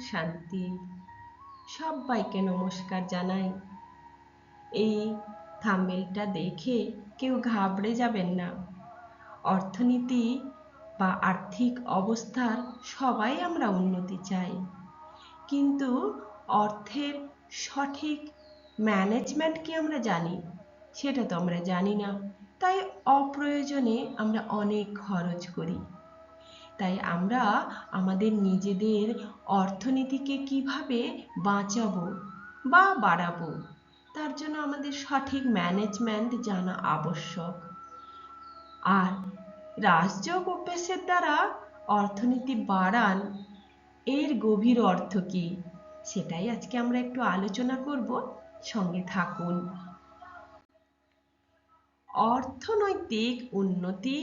শান্তি। সবাইকে নমস্কার জানাই। এই থাম্বনেলটা দেখে কেউ ঘাবড়ে যাবেন না। অর্থনীতি বা আর্থিক অবস্থার সবাই আমরা উন্নতি চাই, কিন্তু অর্থের সঠিক ম্যানেজমেন্ট কি আমরা জানি? সেটা তো আমরা জানি না। তাই অপ্রয়োজনে আমরা অনেক খরচ করি। তাই আমরা আমাদের নিজেদের অর্থনীতিকে কিভাবে বাঁচাবো বা বাড়াবো, তার জন্য আমাদের সঠিক ম্যানেজমেন্ট জানা আবশ্যক। আর রাজযোগ অভ্যাসের দ্বারা অর্থনীতি বাড়ান, এর গভীর অর্থ কি সেটাই আজকে আমরা একটু আলোচনা করব। সঙ্গে থাকুন। অর্থনৈতিক উন্নতি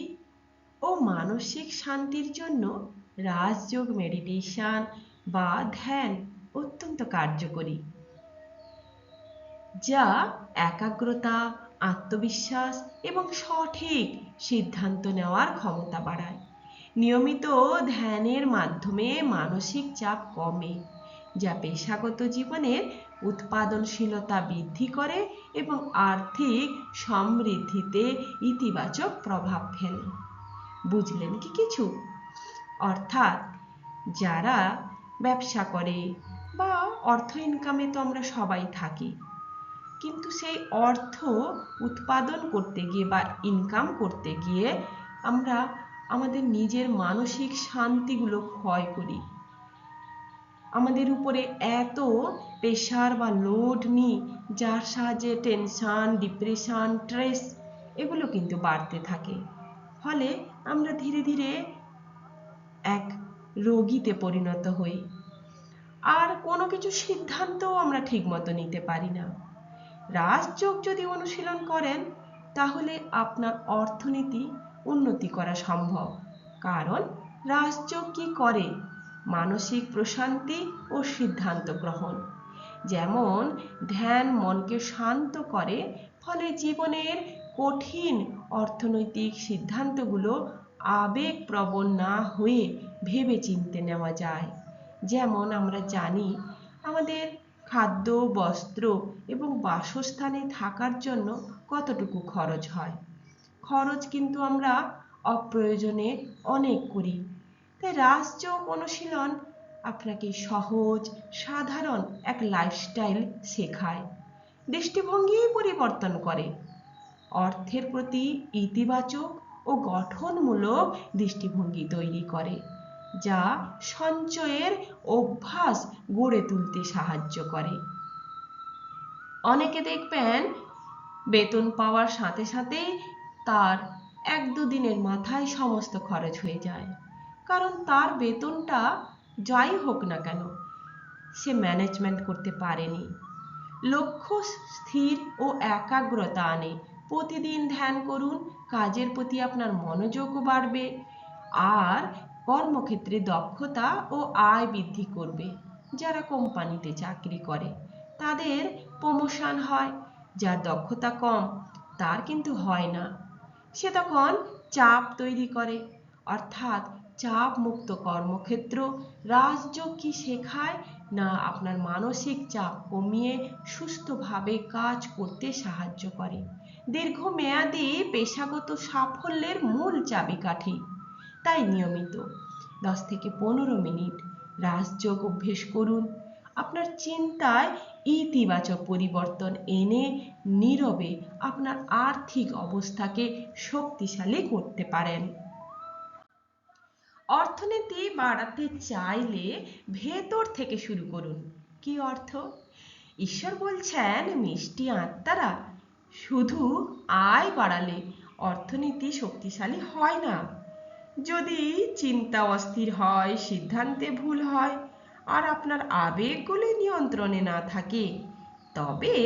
ও মানসিক শান্তির জন্য রাজযোগ মেডিটেশন বা ধ্যান অত্যন্ত কার্যকরী, যা একাগ্রতা, আত্মবিশ্বাস এবং সঠিক সিদ্ধান্ত নেওয়ার ক্ষমতা বাড়ায়। নিয়মিত ধ্যানের মাধ্যমে মানসিক চাপ কমে, যা পেশাগত জীবনের উৎপাদনশীলতা বৃদ্ধি করে এবং আর্থিক সমৃদ্ধিতে ইতিবাচক প্রভাব ফেলে। বুঝলেন কি কিছু? অর্থাৎ যারা ব্যবসা করে বা অর্থ ইনকামে তো আমরা সবাই থাকি, কিন্তু সেই অর্থ উৎপাদন করতে গিয়ে বা ইনকাম করতে গিয়ে আমরা আমাদের নিজের মানসিক শান্তিগুলো ক্ষয় করি। আমাদের উপরে এত প্রেশার বা লোড নিই, যার সাহায্যে টেনশন, ডিপ্রেশন, স্ট্রেস এগুলো কিন্তু বাড়তে থাকে। ফলে আমরা ধীরে ধীরে এক রোগীতে পরিণত হই, আর কোনো কিছু সিদ্ধান্তও আমরা ঠিকমতো নিতে পারি না। রাজযোগ যদি অনুশীলন করেন, তাহলে আপনার অর্থনীতি উন্নতি করা সম্ভব। কারণ রাজযোগ কি করে? মানসিক প্রশান্তি ও সিদ্ধান্ত গ্রহণ। যেমন ধ্যান মনকে শান্ত করে, ফলে জীবনের কঠিন অর্থনৈতিক সিদ্ধান্তগুলো আবেগপ্রবণ না হয়ে ভেবেচিন্তে নেওয়া যায়। যেমন আমরা জানি আমাদের খাদ্য, বস্ত্র এবং বাসস্থানে থাকার জন্য কতটুকু খরচ হয়। খরচ কিন্তু আমরা অপ্রয়োজনে অনেক করি। তাই রাজযোগ অনুশীলন আপনাকে সহজ, সাধারণ এক লাইফস্টাইল শেখায়, দৃষ্টিভঙ্গি পরিবর্তন করে, অর্থের প্রতি ইতিবাচক ও গঠনমূলক দৃষ্টিভঙ্গি তৈরি করে, যা সঞ্চয়ের অভ্যাস গড়ে তুলতে সাহায্য করে। অনেকে দেখবেন বেতন পাওয়ার সাথে সাথেই তার 1-2 দিনের মাথায় সমস্ত খরচ হয়ে যায়, কারণ তার বেতনটা যাই হোক না কেন সে ম্যানেজমেন্ট করতে পারেনি। লক্ষ্য স্থির ও একাগ্রতা আনে। প্রতিদিন ধ্যান করুন, কাজের প্রতি আপনার মনোযোগও বাড়বে আর কর্মক্ষেত্রে দক্ষতা ও আয় বৃদ্ধি করবে। যারা কোম্পানিতে চাকরি করে তাদের প্রমোশন হয়, যার দক্ষতা কম তার কিন্তু হয় না। সে তখন চাপ তৈরি করে। অর্থাৎ চাপ মুক্ত কর্মক্ষেত্র রাজযোগ কি শেখায় না আপনার মানসিক চাপ কমিয়ে সুস্থভাবে কাজ করতে সাহায্য করে। দীর্ঘমেয়াদী পেশাগত সাফল্যের মূল চাবিকাঠি। তাই নিয়মিত 10 থেকে 15 মিনিট রাজযোগ অভ্যেস করুন। আপনার চিন্তায় ইতিবাচক পরিবর্তন এনে নীরবে আপনার আর্থিক অবস্থাকে শক্তিশালী করতে পারেন। অর্থনীতি বাড়াতে চাইলে ভেতর থেকে শুরু করুন। কি অর্থ? ঈশ্বর বলছেন, মিষ্টি আত্মারা, শুধু আয় বাড়ালে অর্থনীতি শক্তিশালী হয় না। যদি চিন্তা অস্থির হয়, সিদ্ধান্তে ভুল হয় আর আপনার আবেগগুলি নিয়ন্ত্রণে না থাকে, তবে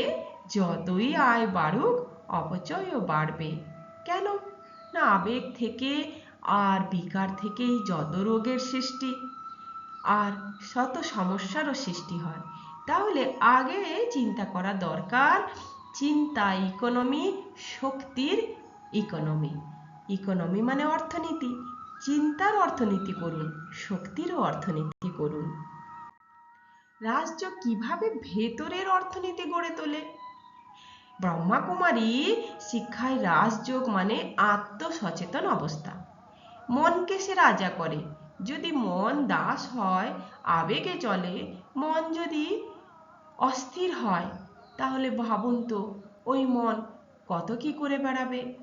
যতই আয় বাড়ুক অপচয়ও বাড়বে। কেন না? আবেগ থেকে আর বিকার থেকেই যত রোগের সৃষ্টি আর শত সমস্যারও সৃষ্টি হয়। তাহলে আগে চিন্তা করা দরকার, চিন্তা ইকোনমি, শক্তির ইকোনমি। ইকোনমি মানে অর্থনীতি। চিন্তার অর্থনীতি করুন, শক্তিরও অর্থনীতি করুন। রাজযোগ কিভাবে ভেতরের অর্থনীতি গড়ে তোলে? ব্রহ্মাকুমারী শিক্ষায় রাজযোগ মানে আত্মসচেতন অবস্থা। মনকে সে রাজা করে। যদি মন দাস হয়, আবেগে চলে, মন যদি অস্থির হয়, তাহলে ভাবুন তো ওই মন কত কি করে বেড়াবে।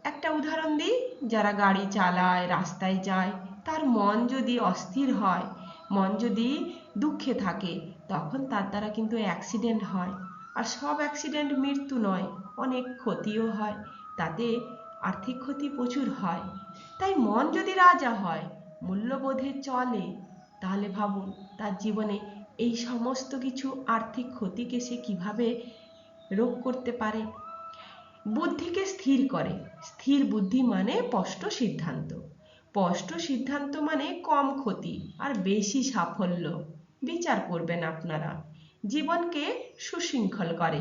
একটা উদাহরণ দিই, যারা গাড়ি চালায়, রাস্তায় যায়, তার মন যদি অস্থির হয়, মন যদি দুঃখে থাকে, তখন তার দ্বারা কিন্তু অ্যাক্সিডেন্ট হয়। আর সব অ্যাক্সিডেন্ট মৃত্যু নয়, অনেক ক্ষতিও হয়, তাতে আর্থিক ক্ষতি প্রচুর হয়। তাই মন যদি রাজা হয়, মূল্যবোধে চলে, তাহলে ভাবুন তার জীবনে এই সমস্ত কিছু আর্থিক ক্ষতিকে সে কিভাবে রোধ করতে পারে। বুদ্ধিকে স্থির করে। স্থির বুদ্ধি মানে স্পষ্ট সিদ্ধান্ত। স্পষ্ট সিদ্ধান্ত মানে কম ক্ষতি আর বেশি সাফল্য। বিচার করবেন আপনারা। জীবনকে সুশৃঙ্খল করে।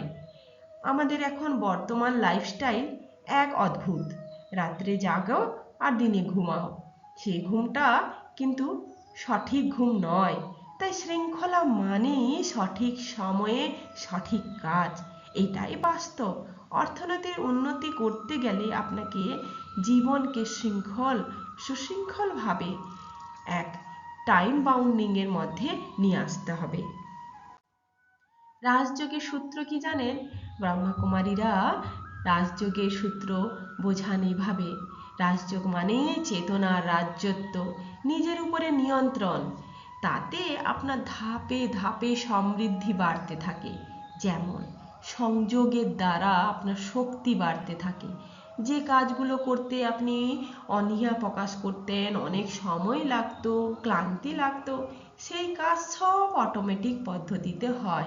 আমাদের এখন বর্তমান লাইফস্টাইল এক অদ্ভুত। রাত্রে জাগো আর দিনে ঘুমাও। সেই ঘুমটা কিন্তু সঠিক ঘুম নয়। তাই শৃঙ্খলা মানেই সঠিক সময়ে সঠিক কাজ। এটাই বাস্তব। অর্থনীতির উন্নতি করতে গেলে আপনাকে জীবনকে সুশৃঙ্খলভাবে এক টাইম বাউন্ডিংয়ের মধ্যে নিয়ে আসতে হবে। রাজযোগের সূত্র কি জানেন? ব্রহ্মকুমারীরা রাজযোগের সূত্র বোঝান এইভাবে। রাজযোগ মানে চেতনার রাজত্ব, নিজের উপরে নিয়ন্ত্রণ। তাতে আপনার ধাপে ধাপে সমৃদ্ধি বাড়তে থাকে। যেমন সংযোগের দ্বারা আপনার শক্তি বাড়তে থাকে। যে কাজগুলো করতে আপনি অনীহা প্রকাশ করতেন, অনেক সময় লাগতো, ক্লান্তি লাগতো, সেই কাজ সব অটোমেটিক পদ্ধতিতে হয়।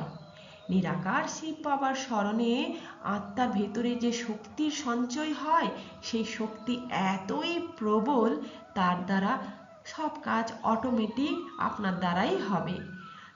নিরাকার শিব বাবার স্মরণে আত্মার ভেতরে যে শক্তির সঞ্চয় হয়, সেই শক্তি এতই প্রবল, তার দ্বারা সব কাজ অটোমেটিক আপনার দ্বারাই হবে।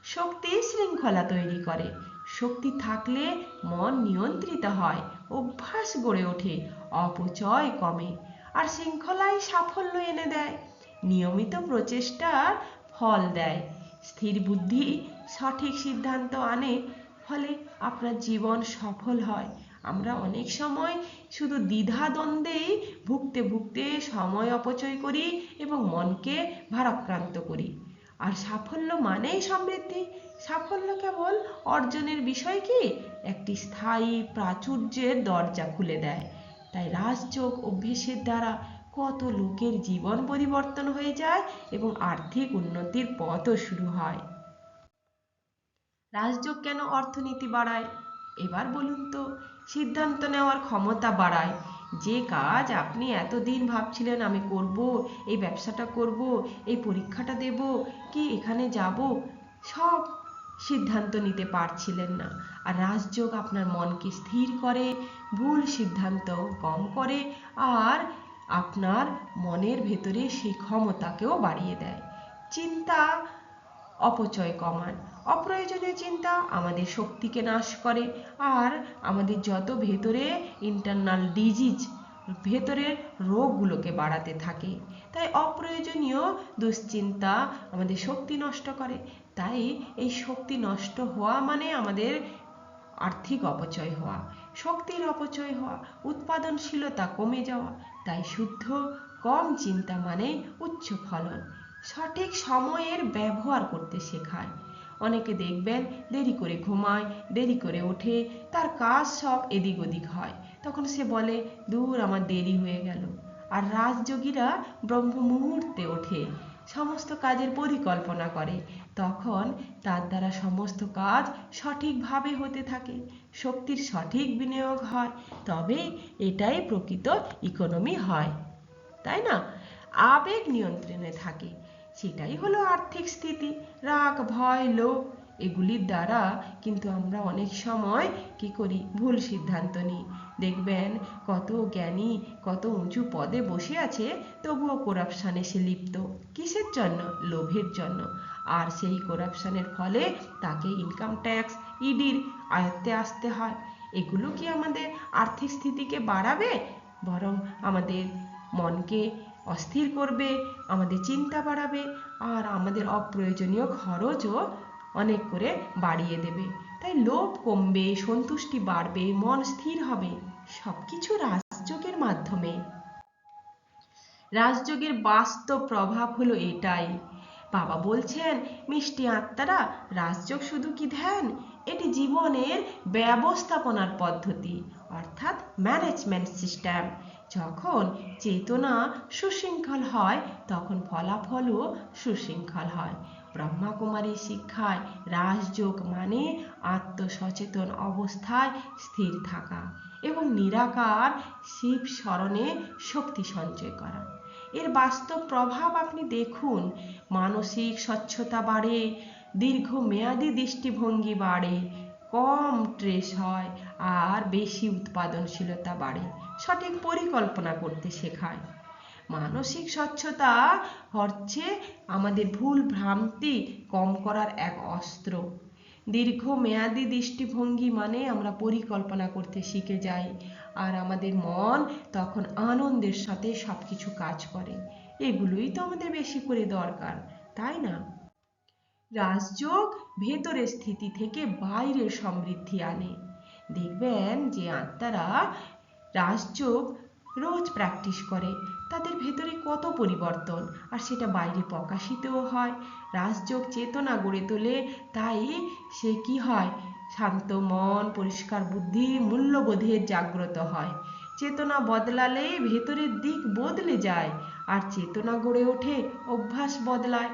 শক্তি শৃঙ্খলা তৈরি করে। শক্তি থাকলে মন নিয়ন্ত্রিত হয়, অভ্যাস গড়ে ওঠে, অপচয় কমে, আর শৃঙ্খলাই সাফল্য এনে দেয়। নিয়মিত প্রচেষ্টার ফল দেয়। স্থির বুদ্ধি সঠিক সিদ্ধান্ত আনে, ফলে আপনার জীবন সফল হয়। আমরা অনেক সময় শুধু দ্বিধাদ্বন্দ্বেই ভুগতে ভুগতে সময় অপচয় করি এবং মনকে ভারাক্রান্ত করি। আর সাফল্য মানেই সমৃদ্ধি। সাফল্য কেবল অর্জনের বিষয় কি, একটি স্থায়ী প্রাচুর্যের দরজা খুলে দেয়। তাই রাজযোগ অভ্যেসের দ্বারা কত লোকের জীবন পরিবর্তন হয়ে যায় এবং আর্থিক উন্নতির পথও শুরু হয়। রাজযোগ কেন অর্থনীতি বাড়ায়? এবার বলুন তো। সিদ্ধান্ত নেওয়ার ক্ষমতা বাড়ায়। যে কাজ আপনি এতদিন ভাবছিলেন আমি করব, এই ব্যবসাটা করব, এই পরীক্ষাটা দেব, কি এখানে যাব, সব সিদ্ধান্ত নিতে পারছিলেন না। আর রাজযোগ আপনার মনকে স্থির করে, ভুল সিদ্ধান্ত কম করে, আর আপনার মনের ভেতরে সেই ক্ষমতাকেও বাড়িয়ে দেয়। চিন্তা অপচয় কমায়। অপ্রয়োজনীয় চিন্তা আমাদের শক্তিকে নাশ করে, আর আমাদের যত ভেতরে ইন্টারনাল ডিজিজ, ভেতরের রোগগুলোকে বাড়াতে থাকে। তাই অপ্রয়োজনীয় দুশ্চিন্তা আমাদের শক্তি নষ্ট করে। তাই এই শক্তি নষ্ট হওয়া মানে আমাদের আর্থিক অপচয় হওয়া, শক্তির অপচয় হওয়া, উৎপাদনশীলতা কমে যাওয়া। তাই শুদ্ধ কম চিন্তা মানে উচ্চ ফলন। সঠিক সময়ের ব্যবহার করতে শেখায়। অনেকে দেখবেন দেরি করে ঘুমায়, দেরি করে ওঠে, তার কাজ সব এদিক ওদিক হয়, তখন সে বলে দূর আমার দেরি হয়ে গেল। আর রাজযোগীরা ব্রহ্ম মুহূর্তে ওঠে, সমস্ত কাজের পরিকল্পনা করে, তখন তার দ্বারা সমস্ত কাজ সঠিকভাবে হতে থাকে, শক্তির সঠিক বিনিয়োগ হয়। তবে এটাই প্রকৃত ইকোনমি হয়, তাই না? আবেগ নিয়ন্ত্রণে থাকে, সেটাই হলো আর্থিক স্থিতি। রাগ, ভয়, লোভ, এগুলির দ্বারা কিন্তু আমরা অনেক সময় কি করি, ভুল সিদ্ধান্ত নিই। দেখবেন কত জ্ঞানী কত উঁচু পদে বসে আছে, তবুও করাপশানে সে লিপ্ত। কিসের জন্য? লোভের জন্য। আর সেই করাপশানের ফলে তাকে ইনকাম ট্যাক্স, ইডির আয়ত্তে আসতে হয়। এগুলো কি আমাদের আর্থিক স্থিতিকে বাড়াবে? বরং আমাদের মনকে অস্থির করবে, আমাদের চিন্তা বাড়াবে, আর আমাদের অপ্রয়োজনীয় খরচও অনেক করে বাড়িয়ে দেবে। তাই লোভ কমবে, সন্তুষ্টি বাড়বে, মন স্থির হবে, সবকিছু রাজযোগের মাধ্যমে। রাজযোগের বাস্তব প্রভাব হলো এটাই। বাবা বলছেন, মিষ্টি আত্মারা, রাজযোগ শুধু কি ধ্যান, এটি জীবনের ব্যবস্থাপনার পদ্ধতি, অর্থাৎ ম্যানেজমেন্ট সিস্টেম। যখন চেতনা সুশৃঙ্খল হয় তখন ফলাফলও সুশৃঙ্খল হয়। ব্রহ্মাকুমারীর শিক্ষায় রাজযোগ মানে আত্মসচেতন অবস্থায় স্থির থাকা এবং নিরাকার শিব স্মরণে শক্তি সঞ্চয় করা। এর বাস্তব প্রভাব আপনি দেখুন, মানসিক স্বচ্ছতা বাড়ে, দীর্ঘমেয়াদী দৃষ্টিভঙ্গি বাড়ে, কম স্ট্রেস হয় আর বেশি উৎপাদনশীলতা বাড়ে, সঠিক পরিকল্পনা করতে শেখায়। মানসিক স্বচ্ছতা হচ্ছে আমাদের ভুল ভ্রান্তি কম করার এক অস্ত্র। দীর্ঘমেয়াদী দৃষ্টিভঙ্গি মানে আমরা পরিকল্পনা করতে শিখে যাই আর আমাদের মন তখন আনন্দের সাথে সবকিছু কাজ করে। এগুলোই তো আমাদের বেশি করে দরকার, তাই না? রাজযোগ ভেতরের স্থিতি থেকে বাইরের সমৃদ্ধি আনে। দেখবেন যে আত্মারা রাজযোগ রোজ প্র্যাকটিস করে, তাদের ভেতরে কত পরিবর্তন, আর সেটা বাইরে প্রকাশিতও হয়। রাজযোগ চেতনা গড়ে তোলে, তাই সে কি হয়, শান্ত মন, পরিষ্কার বুদ্ধি, মূল্যবোধের জাগ্রত হয়। চেতনা বদলালে ভেতরের দিক বদলে যায়, আর চেতনা গড়ে ওঠে অভ্যাস বদলায়।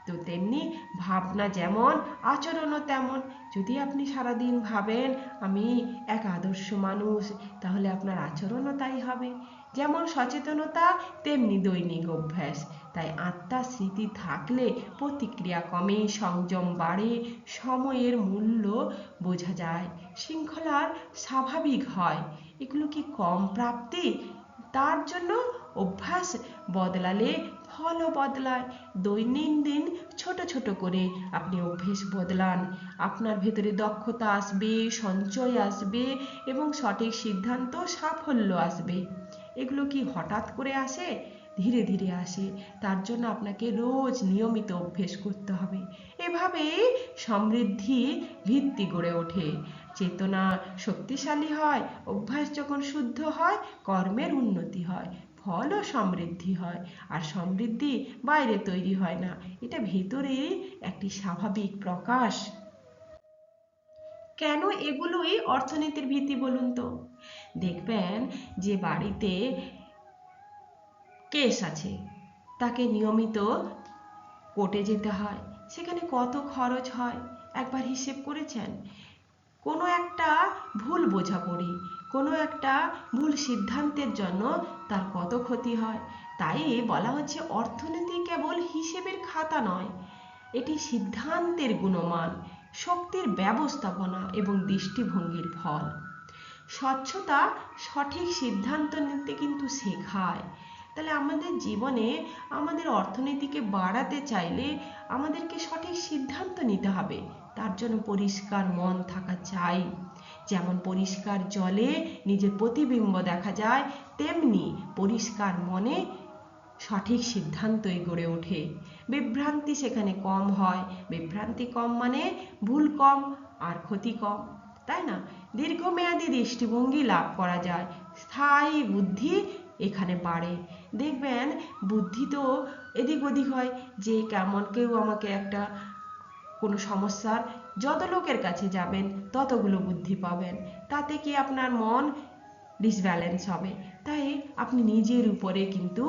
তো তেমনি ভাবনা যেমন, আচরণও তেমন। যদি আপনি সারাদিন ভাবেন আমি এক আদর্শ মানুষ, তাহলে আপনার আচরণও তাই হবে। যেমন সচেতনতা তেমনি দৈনিক অভ্যাস। তাই আত্মার স্মৃতি থাকলে প্রতিক্রিয়া কমে, সংযম বাড়ে, সময়ের মূল্য বোঝা যায়, শৃঙ্খলার স্বাভাবিক হয়। এগুলো কি কম প্রাপ্তি? তার জন্য অভ্যাস বদলালে ফলও বদলায়। দৈনন্দিন ছোট ছোট করে আপনি অভ্যেস বদলান, আপনার ভেতরে দক্ষতা আসবে, সঞ্চয় আসবে এবং সঠিক সিদ্ধান্ত, সাফল্য আসবে। এগুলো কি হঠাৎ করে আসে? ধীরে ধীরে আসে। তার জন্য আপনাকে রোজ নিয়মিত অভ্যেস করতে হবে। এভাবে সমৃদ্ধি ভিত্তি গড়ে ওঠে। চেতনা শক্তিশালী হয়, অভ্যাস যখন শুদ্ধ হয়, কর্মের উন্নতি হয়, ফলও সমৃদ্ধি হয়। আর সমৃদ্ধি বাইরে তৈরি হয় না, এটা ভেতরেই একটি স্বাভাবিক প্রকাশ। কেন এগুলোই অর্থনীতির ভিত্তি বলুন তো? দেখবেন যে বাড়িতে কেস আছে, তাকে নিয়মিত কোর্টে যেতে হয়, সেখানে কত খরচ হয় একবার হিসেব করেছেন? কোনো একটা ভুল বোঝাপড়ি, কোনো একটা ভুল সিদ্ধান্তের জন্য তার কত ক্ষতি হয়। তাই বলা হচ্ছে অর্থনীতি কেবল হিসেবের খাতা নয়, এটি সিদ্ধান্তের গুণমান, শক্তির ব্যবস্থাপনা এবং দৃষ্টিভঙ্গির ফল। স্বচ্ছতা সঠিক সিদ্ধান্ত নিতে কিন্তু শেখায়। তাহলে আমাদের জীবনে আমাদের অর্থনীতিকে বাড়াতে চাইলে আমাদেরকে সঠিক সিদ্ধান্ত নিতে হবে। তার জন্য পরিষ্কার মন থাকা চাই। যেমন পরিষ্কার জলে নিজের প্রতিবিম্ব দেখা যায়, তেমনি পরিষ্কার মনে সঠিক সিদ্ধান্তই গড়ে ওঠে। বিভ্রান্তি সেখানে কম হয়। বিভ্রান্তি কম মানে ভুল কম আর ক্ষতি কম, তাই না? দীর্ঘমেয়াদী দৃষ্টিভঙ্গি লাভ করা যায়, স্থায়ী বুদ্ধি এখানে বাড়ে। দেখবেন বুদ্ধি তো এদিক ওদিক হয়, যে কেমন কেউ আমাকে একটা কোনো সমস্যার, যত লোকের কাছে যাবেন ততগুলো বুদ্ধি পাবেন, তাতে কি আপনার মন ডিসব্যালেন্স হবে। তাই আপনি নিজের উপরে কিন্তু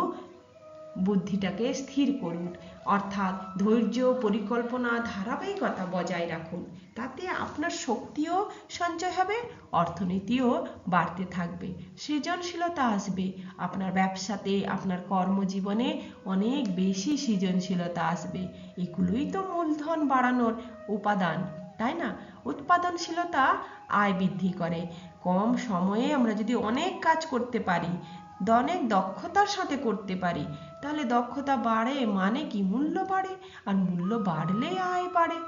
বুদ্ধিটাকে স্থির করুন, অর্থাৎ ধৈর্য, পরিকল্পনা, ধারাবাহিকতা বজায় রাখুন। তাতে আপনার শক্তিও সঞ্চয় হবে, অর্থনীতিও বাড়তে থাকবে, সৃজনশীলতা আসবে আপনার ব্যবসাতে, আপনার কর্মজীবনে অনেক বেশি সৃজনশীলতা আসবে। এগুলোই তো মূলধন বাড়ানোর উপাদান, তাই না? উৎপাদনশীলতা আয় বৃদ্ধি করে। কম সময়ে আমরা যদি অনেক কাজ করতে পারি, অনেক দক্ষতার সাথে করতে পারি, তাহলে দক্ষতা বাড়ে মানে কি, মূল্য বাড়ে, আর মূল্য বাড়লে আয় বাড়ে,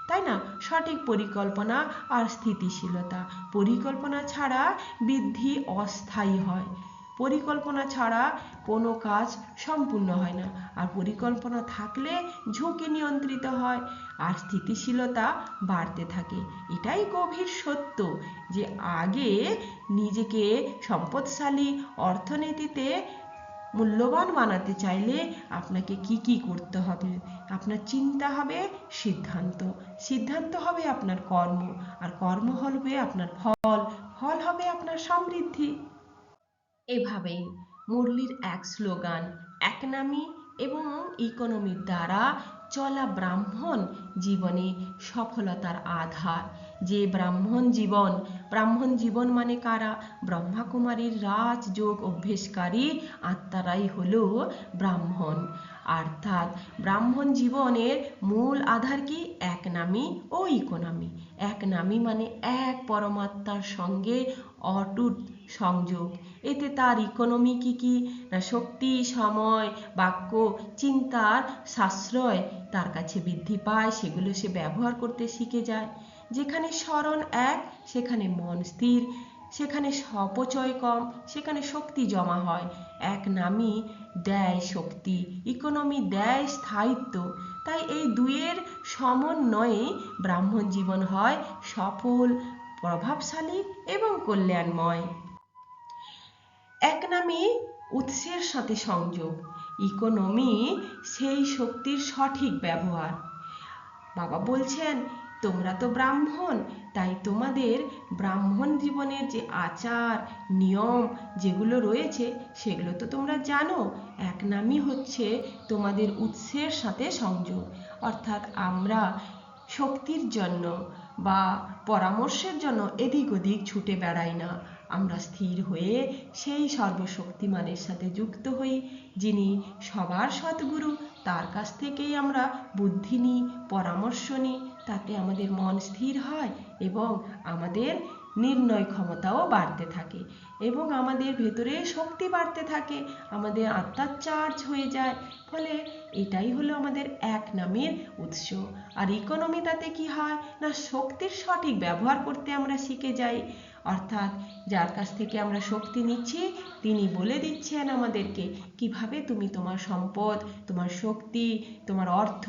তাই না? সঠিক পরিকল্পনা আর স্থিতিশীলতা, পরিকল্পনা ছাড়া বৃদ্ধি অস্থায়ী হয়। পরিকল্পনা ছাড়া কোনো কাজ সম্পূর্ণ হয় না, আর পরিকল্পনা থাকলে ঝুঁকি নিয়ন্ত্রিত হয় আর স্থিতিশীলতা বাড়তে থাকে। এটাই গভীর সত্য যে আগে নিজেকে সম্পদশালী অর্থনীতিতে মূল্যবান বানাতে চাইলে আপনাকে কি করতে হবে? আপনার চিন্তা হবে সিদ্ধান্ত, সিদ্ধান্ত হবে আপনার কর্ম, আর কর্ম হবে আপনার ফল, ফল হবে আপনার সমৃদ্ধি। এভাবেই মুরলির এক স্লোগান একনামি এবং ইকোনমির দ্বারা চলা ব্রাহ্মণ জীবনে সফলতার আধার। যে ব্রাহ্মণ জীবন মানে কারা? ব্রহ্মাকুমারীর রাজযোগ অভ্যেসকারী আত্মারাই হলো ব্রাহ্মণ। অর্থাৎ ব্রাহ্মণ জীবনের মূল আধার কি? একনামি ও ইকোনমি। একনামি মানে এক পরমাত্মার সঙ্গে অটুট সংযোগ। এতে তার ইকোনমি কি? না শক্তি, সময়, বাক্য, চিন্তার সাশ্রয় তার কাছে বৃদ্ধি পায়, সেগুলো সে ব্যবহার করতে শিখে যায়। যেখানে স্মরণ এক, সেখানে মন স্থির, সেখানে অপচয় কম, সেখানে শক্তি জমা হয়। একনামি দেয় শক্তি, ইকোনমি দেয় স্থায়িত্ব। তাই এই দুইয়ের সমন্বয়ে ব্রাহ্মণ জীবন হয় সফল, প্রভাবশালী এবং কল্যাণময়। একনামি উৎসের সাথে সংযোগ, ইকোনমি সেই শক্তির সঠিক ব্যবহার। বাবা বলছেন তোমরা তো ব্রাহ্মণ, তাই তোমাদের ব্রাহ্মণ জীবনের যে আচার নিয়ম যেগুলো রয়েছে সেগুলো তো তোমরা জানো। একনামি হচ্ছে তোমাদের উৎসের সাথে সংযোগ। অর্থাৎ আমরা শক্তির জন্য বা পরামর্শের জন্য এদিক ওদিক ছুটে বেড়াই না, আমরা স্থির হয়ে সেই সর্বশক্তিমানের সাথে যুক্ত হই, যিনি সবার সদ্গুরু। তার কাছ থেকেই আমরা বুদ্ধি নিই, পরামর্শ নিই, তাতে আমাদের মন স্থির হয় এবং আমাদের নির্ণয় ক্ষমতাও বাড়তে থাকে এবং আমাদের ভেতরে শক্তি বাড়তে থাকে, আমাদের আত্মার চার্জ হয়ে যায়। ফলে এটাই হলো আমাদের একনামের উৎস। আর ইকোনমি তাতে কি হয়? না শক্তির সঠিক ব্যবহার করতে আমরা শিখে যাই। অর্থাৎ যার কাছ থেকে আমরা শক্তি নিচ্ছি তিনি বলে দিচ্ছেন আমাদেরকে কিভাবে তুমি তোমার সম্পদ, তোমার শক্তি, তোমার অর্থ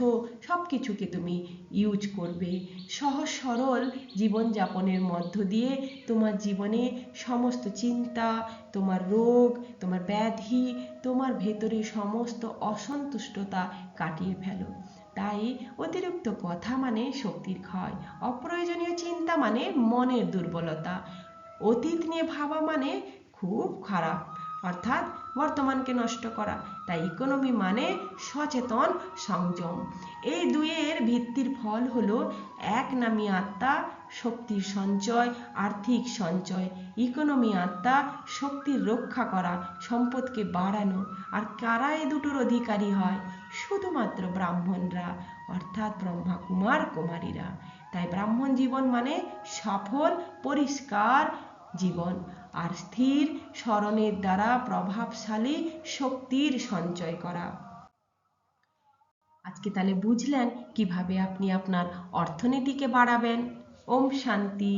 সব কিছুকে তুমি ইউজ করবে। সহজ সরল জীবনযাপনের মধ্য দিয়ে তোমার জীবনে সমস্ত চিন্তা, তোমার রোগ, তোমার ব্যাধি, তোমার ভেতরে সমস্ত অসন্তুষ্টতা কাটিয়ে ফেলো। তাই অতিরিক্ত কথা মানে শক্তির ক্ষয়, অপ্রয়োজনীয় চিন্তা মানে মনের দুর্বলতা, অতীত নিয়ে ভাবা মানে খুব খারাপ, অর্থাৎ বর্তমানকে নষ্ট করা। তাই ইকোনমি মানে সচেতন সংযম। এই দুইয়ের ভিত্তির ফল হলো একনামী আত্মা শক্তির সঞ্চয়, আর্থিক সঞ্চয়। ইকোনমি আত্মা শক্তির রক্ষা করা, সম্পদকে বাড়ানো। আর কারা এই দুটোর অধিকারী হয়? শুধুমাত্র ব্রাহ্মণরা, অর্থাৎ ব্রহ্মা কুমার কুমারীরা। তাই ব্রাহ্মণ জীবন মানে সফল, পরিষ্কার জীবন আর স্থির স্মরণের দ্বারা প্রভাবশালী শক্তির সঞ্চয় করা। আজকে তাহলে বুঝলেন কিভাবে আপনি আপনার অর্থনীতিকে বাড়াবেন। ওম শান্তি।